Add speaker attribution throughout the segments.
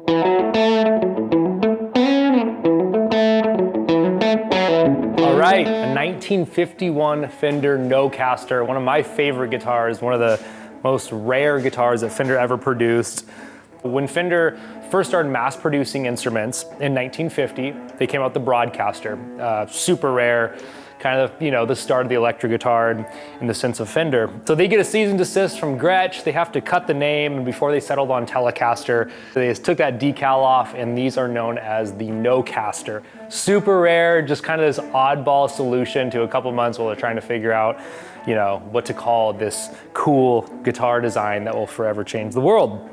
Speaker 1: All right, a 1951 Fender Nocaster, one of my favorite guitars, one of the most rare guitars that Fender ever produced. When Fender first started mass producing instruments in 1950, they came out with the Broadcaster, super rare, kind of, you know, the start of the electric guitar in the sense of Fender. So they get a cease and desist from Gretsch, they have to cut the name, and before they settled on Telecaster, they just took that decal off, and these are known as the Nocaster. Super rare, just kind of this oddball solution to a couple months while they're trying to figure out, you know, what to call this cool guitar design that will forever change the world.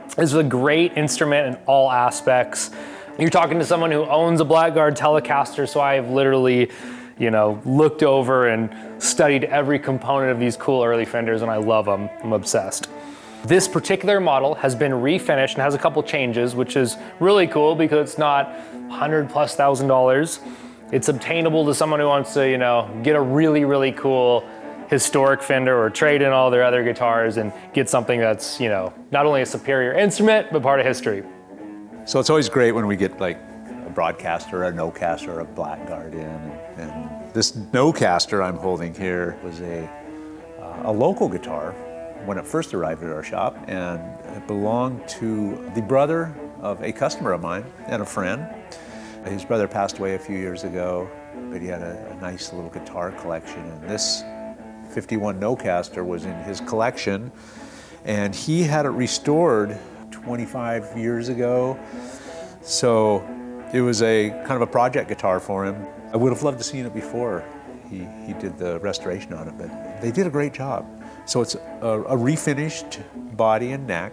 Speaker 1: This is a great instrument in all aspects. You're talking to someone who owns a Blackguard Telecaster, so I have literally, you know, looked over and studied every component of these cool early Fenders, and I love them. I'm obsessed. This particular model has been refinished and has a couple changes, which is really cool because it's not $100,000+. It's obtainable to someone who wants to, you know, get a really, really cool historic Fender or trade in all their other guitars and get something that's, you know, not only a superior instrument, but part of history.
Speaker 2: So it's always great when we get like a Broadcaster, a Nocaster, or a Blackguard in. And this Nocaster I'm holding here was a local guitar when it first arrived at our shop, and it belonged to the brother of a customer of mine and a friend. His brother passed away a few years ago, but he had a nice little guitar collection, and this 51 Nocaster was in his collection, and he had it restored 25 years ago. So it was a kind of a project guitar for him. I would have loved to seen it before he did the restoration on it, but they did a great job. So it's a refinished body and neck.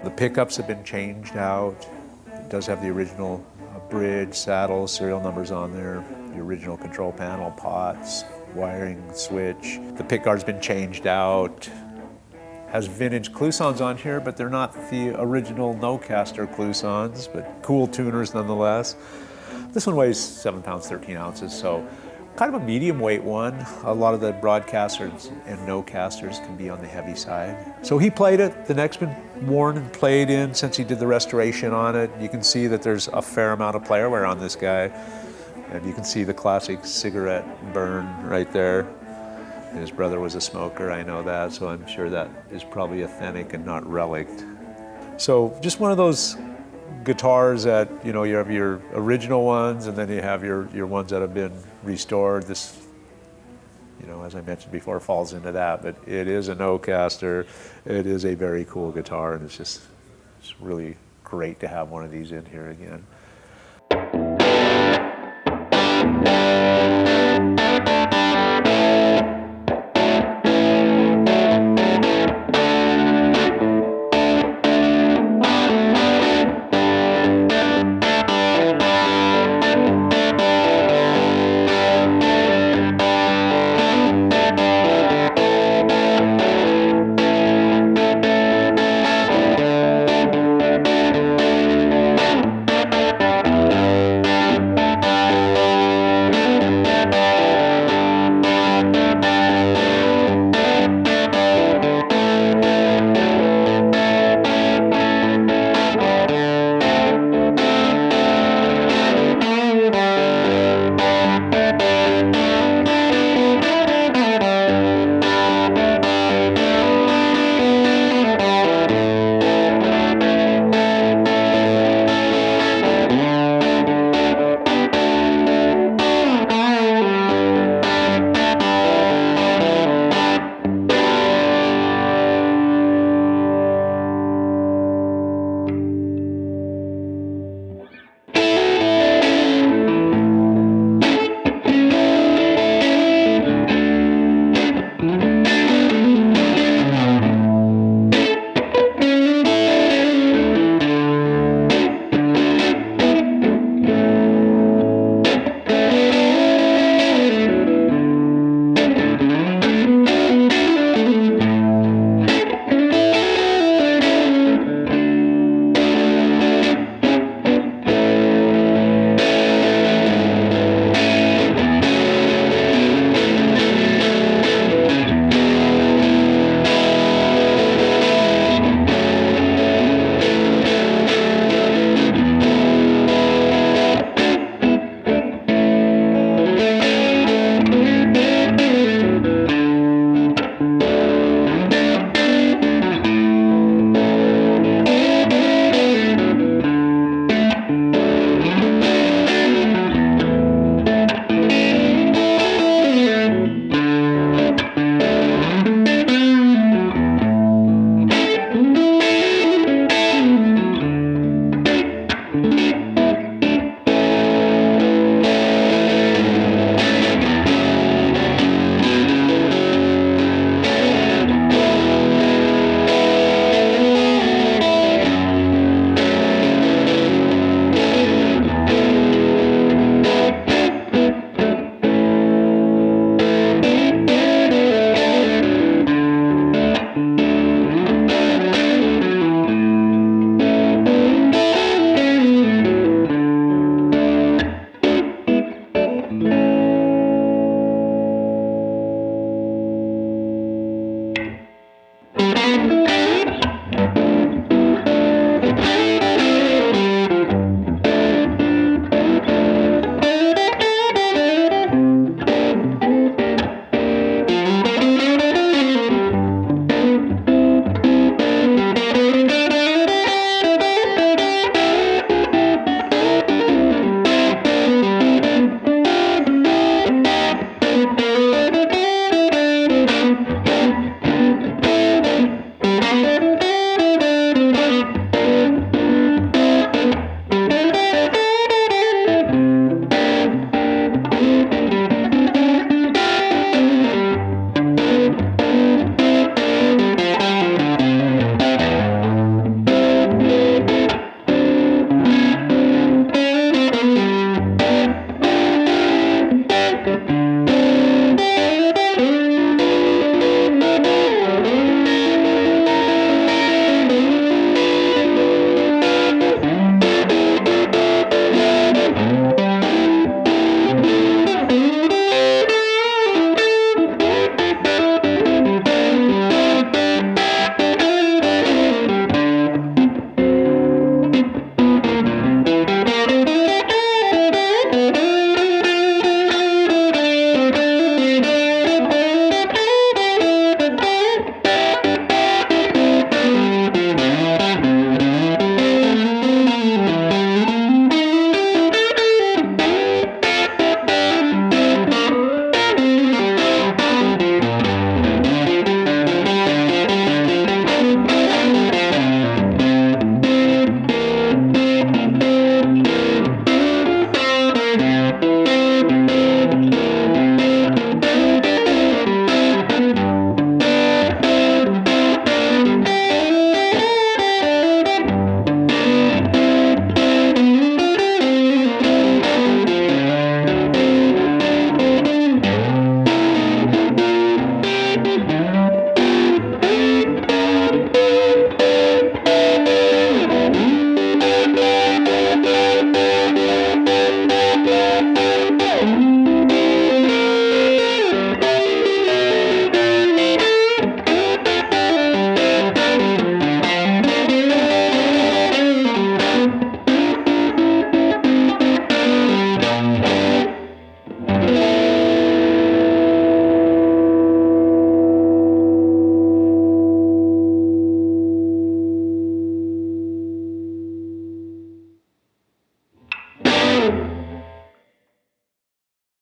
Speaker 2: The pickups have been changed out. It does have the original bridge, saddle, serial numbers on there, the original control panel, pots, wiring switch. The pickguard's been changed out. Has vintage cloisons on here, but they're not the original Nocaster cloisons, but cool tuners nonetheless. This one weighs 7 pounds, 13 ounces, so kind of a medium weight one. A lot of the Broadcasters and Nocasters can be on the heavy side. So he played it. The neck's been worn and played in since he did the restoration on it. You can see that there's a fair amount of player wear on this guy. And you can see the classic cigarette burn right there. His brother was a smoker, I know that, so I'm sure that is probably authentic and not relict. So just one of those guitars that, you know, you have your original ones and then you have your ones that have been restored. This, you know, as I mentioned before, falls into that, but it is a Nocaster. It is a very cool guitar, and it's really great to have one of these in here again.